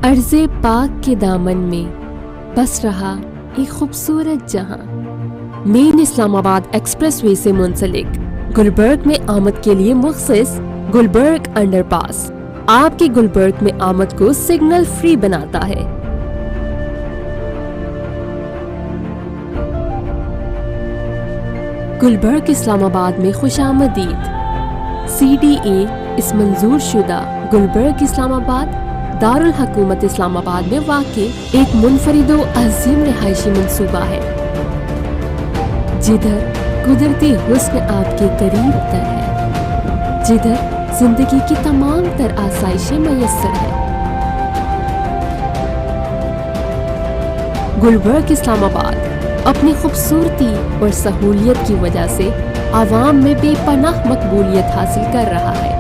अर्ज़े पाक के दामन में बस रहा एक खूबसूरत जहां। मेन इस्लामाबाद एक्सप्रेसवे से मुंसलिक गुलबर्ग में आमद के लिए मुख्सिस गुलबर्ग अंडरपास आपकी गुलबर्ग में आमद को सिग्नल फ्री बनाता है। गुलबर्ग इस्लामाबाद में खुशामदीद। CDA इस मंजूर शुदा गुलबर्ग इस्लामाबाद दारुल हुकूमत इस्लामाबाद में वाक़े एक मुनफरिद व अज़ीम रिहायशी मंसूबा है, जिधर कुदरती हुस्न आपके करीब तर है, जिधर जिंदगी की तमाम तर आसाइशें मयस्सर है। गुलबर्ग इस्लामाबाद अपनी खूबसूरती और सहूलियत की वजह से आवाम में बेपनाह मकबूलियत हासिल कर रहा है।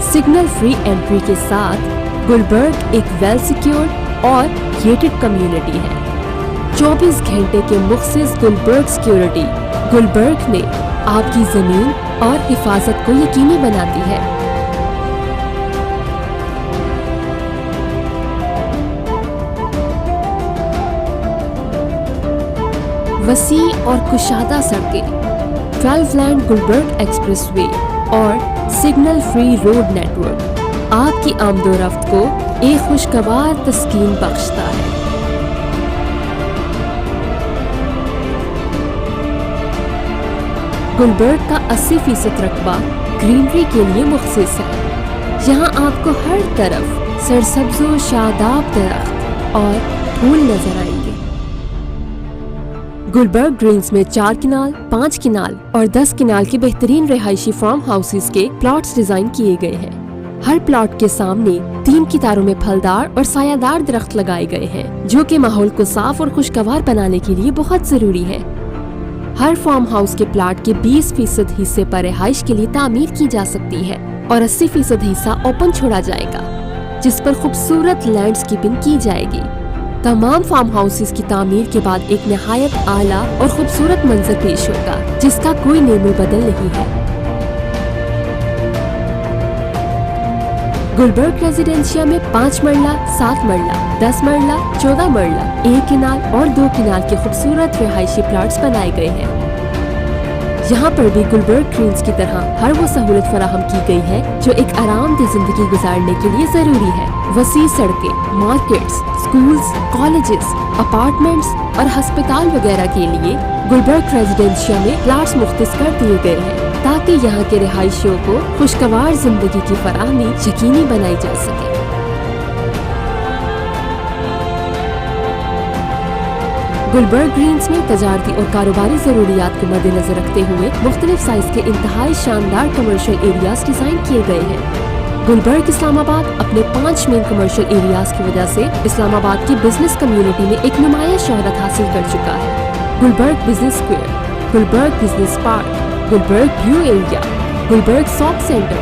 सिग्नल फ्री एंट्री के साथ गुलबर्ग एक वेल सिक्योर्ड और गेटेड कम्युनिटी है। 24 घंटे के मुख्सिस गुलबर्ग सिक्योरिटी गुलबर्ग में आपकी जमीन और हिफाजत को यकीनी बनाती है। वसी और कुशादा सड़कें, 12 लाइन गुलबर्ग एक्सप्रेसवे और सिग्नल फ्री रोड नेटवर्क आपकी आमदोरफ्त को एक खुशगवार तस्कीन बख्शता है। गुलबर्ग का 80% रकबा ग्रीनरी के लिए मुख्सिस है। यहाँ आपको हर तरफ सरसब्ज़ व शादाब दरख्त और फूल नजर आएंगे। गुलबर्ग ग्रीन्स में 4 किनाल, 5 किनाल और 10 किनाल के बेहतरीन रिहायशी फार्म हाउसेस के प्लॉट्स डिजाइन किए गए हैं। हर प्लॉट के सामने 3 कितारों में फलदार और सायादार दरख्त लगाए गए हैं, जो कि माहौल को साफ और खुशगवार बनाने के लिए बहुत जरूरी है। हर फार्म हाउस के प्लॉट के 20% हिस्से पर रिहाइश के लिए तामीर की जा सकती है और 80% हिस्सा ओपन छोड़ा जाएगा, जिस पर खूबसूरत लैंडस्केपिंग की जाएगी। तमाम फार्म हाउसेस की तामीर के बाद एक निहायत आला और खूबसूरत मंजर पेश होगा, जिसका कोई नेमो बदल नहीं है। गुलबर्ग रेजिडेंशिया में 5 मरला, 7 मरला, 10 मरला, 14 मरला, 1 किनाल और 2 किनाल के खूबसूरत रिहायशी प्लॉट्स बनाए गए हैं। यहाँ पर भी गुलबर्ग ग्रीन्स की तरह हर वो सहूलत फराहम की गई है जो एक आरामदेह जिंदगी गुजारने के लिए जरूरी है। वसी सड़कें, मार्केट्स, स्कूल्स, कॉलेजेस, अपार्टमेंट्स और अस्पताल वगैरह के लिए गुलबर्ग रेजिडेंशिया में प्लॉट्स मुख्तस कर दिए गए हैं, ताकि यहाँ के रिहायशियों को खुशगवार जिंदगी की फराहमी यकीनी बनाई जा सके। गुलबर्ग ग्रीन्स में तजारती और कारोबारी जरूरियात को मद्देनजर रखते हुए मुख्तलिफ साइज के इंतहाई शानदार कमर्शियल एरियाज डिजाइन किए गए हैं। गुलबर्ग इस्लामाबाद अपने 5 मेन कमर्शियल एरियाज की वजह से इस्लामाबाद की बिजनेस कम्युनिटी में एक नुमाया शोहरत हासिल कर चुका है। Gulberg business square, Gulberg business park, Gulberg blue area, Gulberg shop centre,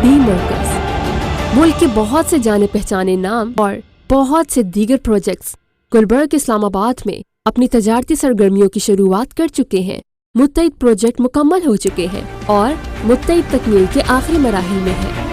B मरकज, मुल्क के बहुत से जाने पहचाने नाम और बहुत से दीगर प्रोजेक्ट्स गुलबर्ग इस्लामाबाद में अपनी तजारती सरगर्मियों की शुरुआत कर चुके हैं। मुत्तईद प्रोजेक्ट मुकम्मल हो चुके हैं और मुत्तईद तकमील के आखिरी मराहिल में है।